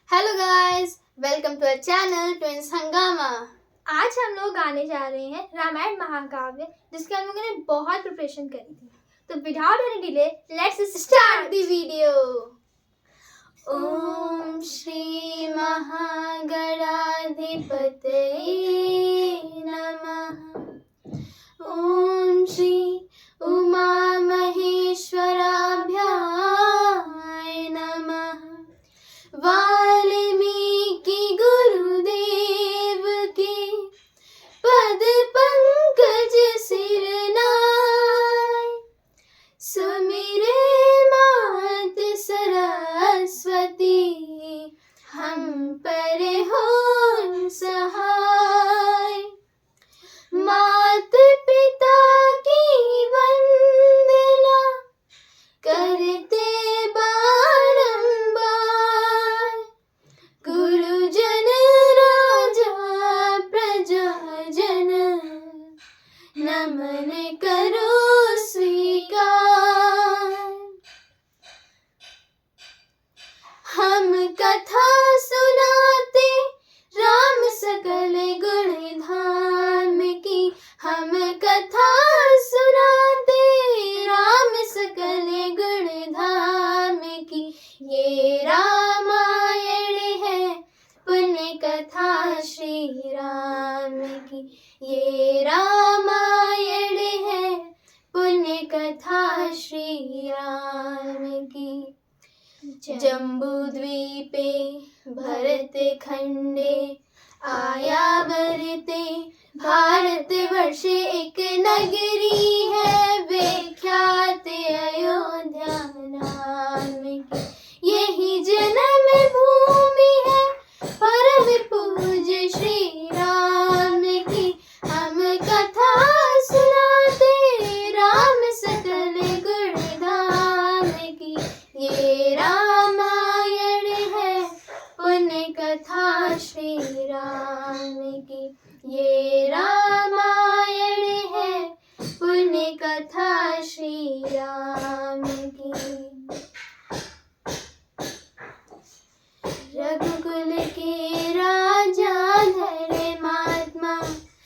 Hello guys, welcome to our channel twins Hungama. आज हम लोग गाने जा रहे हैं रामायण महाकाव्य, जिसके हम लोगों ने बहुत प्रिपरेशन करी थी। तो without any delay let's start the video. ओम श्री महागणाधिपतये नमः। ओम श्री उमा महेश्वराभ्याय नमः। वाल्मीकि गुरुदेव के पद पंकज सिर नाय। सुमिरे मात सरस्वती, हम पर हो सहाय। मात पिता की वंदना करते बारंबार। गुरुजन राजा प्रजाजन, नमन करो स्वीकार। हम कथा सुनाते राम सकल गुण धाम की। हम कथा सुनाते राम सकल गुण धाम की। ये रामायण है पुण्य कथा श्री राम की। ये रामायण है पुण्य कथा श्री राम की। जम्बूद्वीपे भरत खंडे, आया बरते भारत वर्ष एक नगरी है विख्यात अयोध्या नाम की। यही जन्म भूमि है परम पूज्य श्री राम की। हम कथा सुनाते राम सकल गुण धाम की। ये रामायण है पुण्य कथा श्री राम की। ये रामायण है पुण्य कथा श्री राम की। रघुकुल के राजा धर्मात्मा,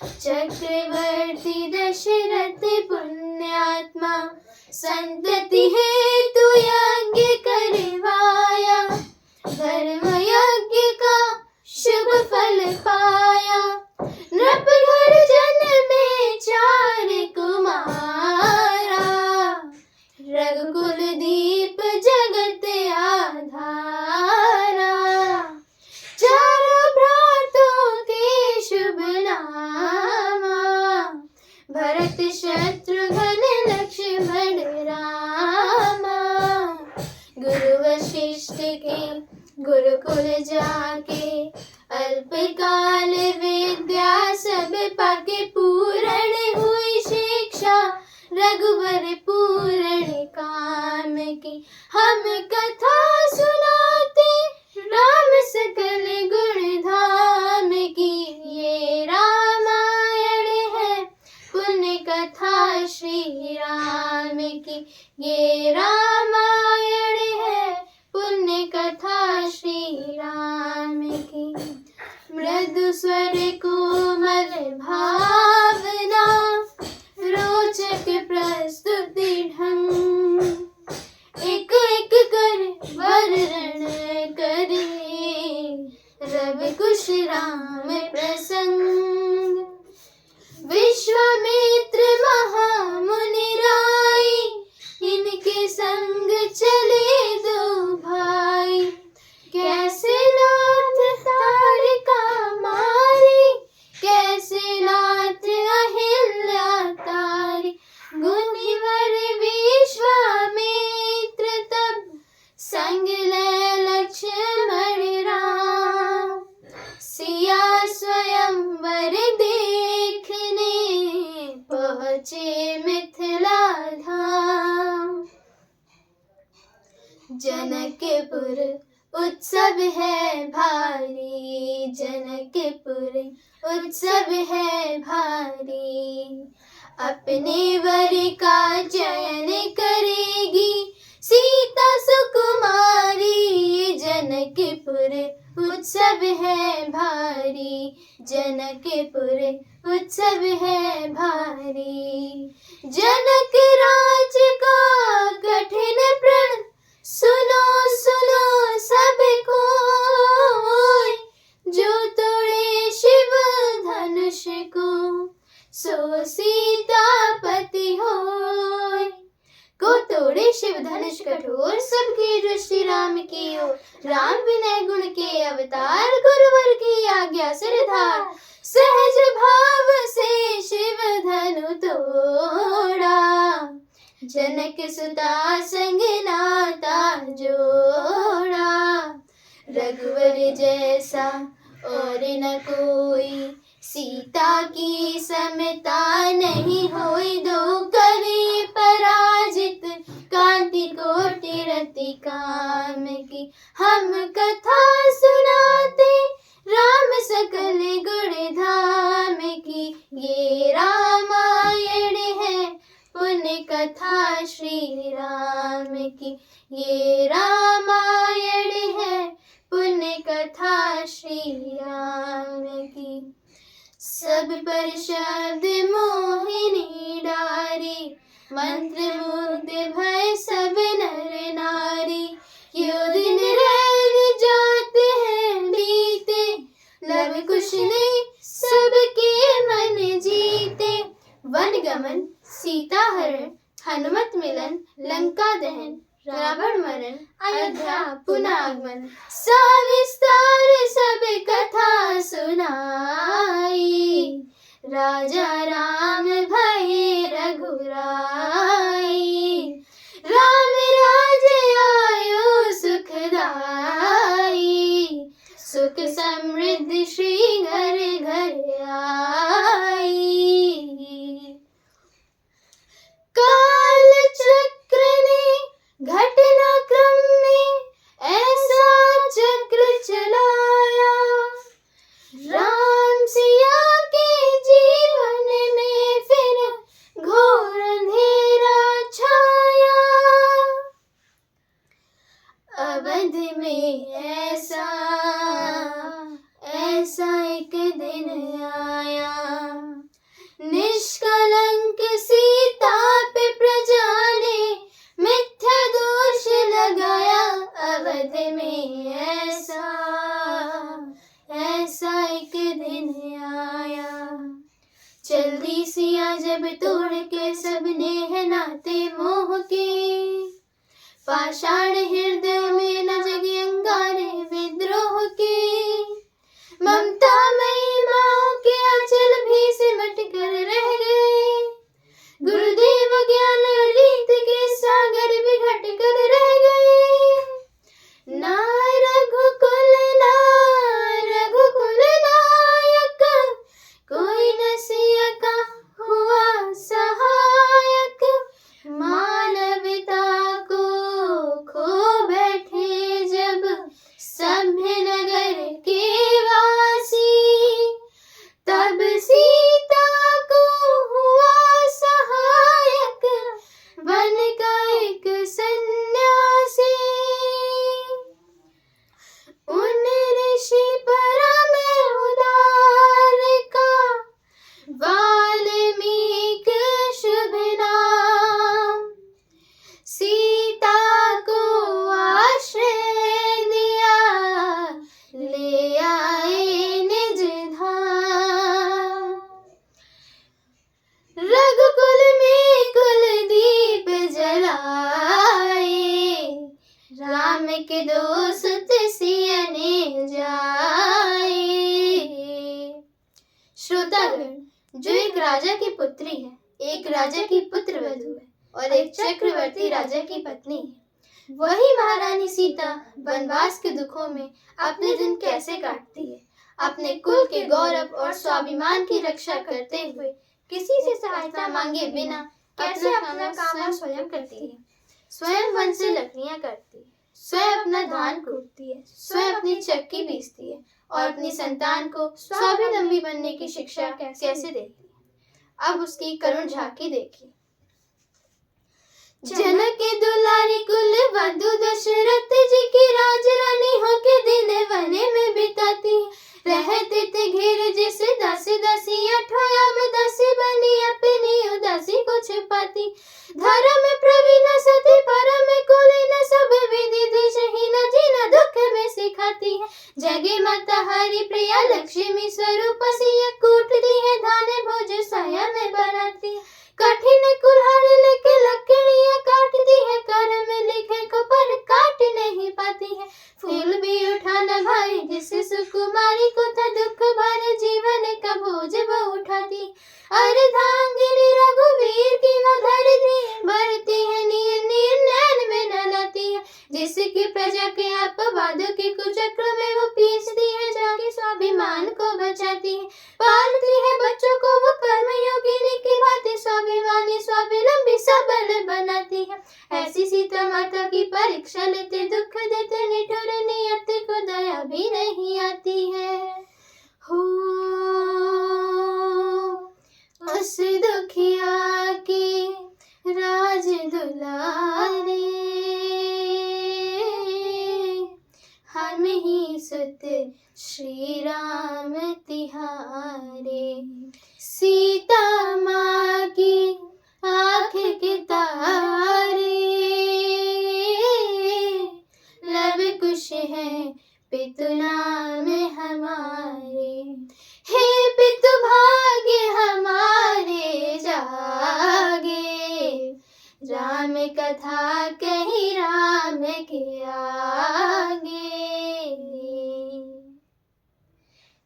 चक्रवर्ती दशरथ पुण्यात्मा। संतति हेतु यज्ञ करवाया, धर्म यज्ञ का शुभ फल पाया। नृप घर जन्मे चार कुमारा, रघुकुल दीप जगत आधारा। चारों भ्रातों के शुभ नामा, भरत शत्रुघ्न लक्ष्मण रामा। गुरु वशिष्ठ के गुरुकुल जाके, अल्पकाल विद्या सब पाके। पूर्ण हुई शिक्षा रघुवर पूर्ण काम की। हम कथा सुनाते राम सकल गुण धाम की। ये रामायण है पुण्य कथा श्री राम की। ये रामायण है पुण्य कथा श्री राम की। मृदु स्वर कोमल भावना, रोचक प्रस्तुति ढंग। एक एक कर वर्णन करे, रवि कुश राम प्रसंग। विश्वामित्र महामुनि राय, इनके संग चले दो भाई। कैसे नाथ तारिका मारी, कैसे नाथ अहिल्या तारी। मुनिवर विश्वामित्र तब, संग ले लक्ष्मण राम। सिया स्वयंवर देखने, पहुँचे मिथिला धाम। जनकपुर उत्सव है भारी, जनकपुर उत्सव है भारी। अपने वर का चयन करेगी सीता सुकुमारी, जनकपुर उत्सव है भारी, जनकपुर उत्सव है भारी। जनक राज का कठिन प्रण सुनो सुनो सब कोई, जो तोड़े शिव धनुष को सो सीतापति होय। को तोड़े शिव धनुष कठोर, सबकी दृष्टि राम की ओर। राम विनय गुण के अवतार, गुरुवर की आज्ञा सिरधार। सहज भाव से शिव धनु तोड़ा, जनक सुता संग नाता जोड़ा। रघुवर जैसा और न कोई, सीता की समता नहीं होई। दो करे पराजित, कांति कोटि रति काम की। हम कथा सुनाते, राम सकल गुण धाम की। ये रामायण है पुण्य कथा श्री राम की। ये रामायण है पुण्य कथा श्री राम की। सब पर शब्द मोहिनी डारी, मंत्र मुग्ध भय सब नर नारी। क्यों दिन रैन जाते हैं बीते, लब कुश ने सबके मन जीते। वन गमन, सीता हरण, हनुमत मिलन, लंका दहन, रावण मरण, अयोध्या पुनः आगमन। सविस्तार सब कथा सुनाई, राजा राम भये रघुराई। राम राज्य आयो सुखदाई, सुख समृद्धि श्री घर घर आई। काल चक्र ने घटनाक्रम में ऐसा चक्र चलाया, राम सिया के जीवन में फिर घोर अंधेरा छाया। अवध में ऐसा एक दिन आया, निष्कलंक सीता पे प्रजा ने मिथ्या दोष लगाया। अवध में ऐसा एक दिन आया, जल्दी सिया जब तोड़ के सबने है नाते मोह के। पाषाण हृदय में न जगे अंगारे विद्रोह के, ममता मई माओ के आंचल भी सिमट कर रह गए। गुरुदेव ज्ञान रीत के सागर भी घट कर रह गए। ना रघुकुल नायक, कोई न सिया का हुआ सहायक। मानवता को खो बैठे जब सभ्य नगर के वासी, तब सीता को हुआ सहायक बन का एक सन्यासी। उन ऋषि परम उदार का वाल्मीकि शुभ नाम, सीता को आश्रय दिया, ले आए निज धाम। रघुकुल में कुलदीप जलाए, राम के दो सुत सियने जाए। श्रोतागण, जो एक राजा की पुत्री है, एक राजा की पुत्र वधू है और एक चक्रवर्ती राजा की पत्नी है, वही महारानी सीता वनवास के दुखों में अपने दिन कैसे काटती है, अपने कुल के गौरव और स्वाभिमान की रक्षा करते हुए किसी से सहायता मांगे बिना कैसे अपना काम स्वयं करती है। स्वयं वन से लकड़ियां काटती है, स्वयं अपना धान कूटती है, स्वयं अपनी चक्की पीसती है और अपनी संतान को स्वावलंबी बनने की शिक्षा कैसे देती है। अब उसकी करुण झांकी देखिए। जनक के दुलारी कुल वधु दशरथ जी की राज रानी होके दिन वने में बिताती, रहते थे घेर जिसे दासी दासी अठोया में दासी बनी अपनी उदासी को छिपाती। धर्म प्रवीण सती परम कुलीन सब विधि दिशहीन जीना दुख में सिखाती है। जगे माता हरि प्रिया लक्ष्मी स्वरूप सिया कूटती है धाने भोज साया में बनाती है। कठिन कुल्हाड़ी लेके लकड़ियां काटती है, कर्म लिखे को पर काट नहीं पाती है। फूल भी उठाना भाई जिससे सुकुमारी को था दुख भरे जीवन का बोझ वो उठाती। अर्धांगिनी रघुवीर की वो धरती भरती है नीर नीर नैन में न लाती है। जिसकी प्रजा के अपवादों के कुचक्र में वो पीसती है, जाके स्वाभिमान को बचाती है। पालती है बच्चों को वो कर्मयोगिनी की बातें, स्वाभिमानी स्वावलंबी सबल बनाती है। ऐसी सीता माता की परीक्षा लेते दुख देते निठुर नियत को दया भी नहीं आती है। हो उस दुखिया की राज दुलारे, हम ही सुत श्री राम तिहारे। सीता माँ की आँख के तारे, लव कुश है पितु नाम हमारे। हे पितु भाग्य हमारे जागे, राम कथा कही राम के आगे।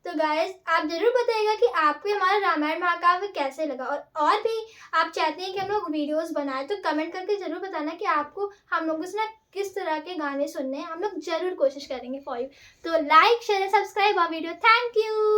तो गाइस आप जरूर बताइएगा कि आपको हमारा रामायण महाकाव्य कैसे लगा, और भी आप चाहते हैं कि हम लोग वीडियोस बनाएं तो कमेंट करके जरूर बताना कि आपको हम लोगों से ना किस तरह के गाने सुनने हैं। हम लोग जरूर कोशिश करेंगे फॉर यू। तो like share subscribe our video. Thank you.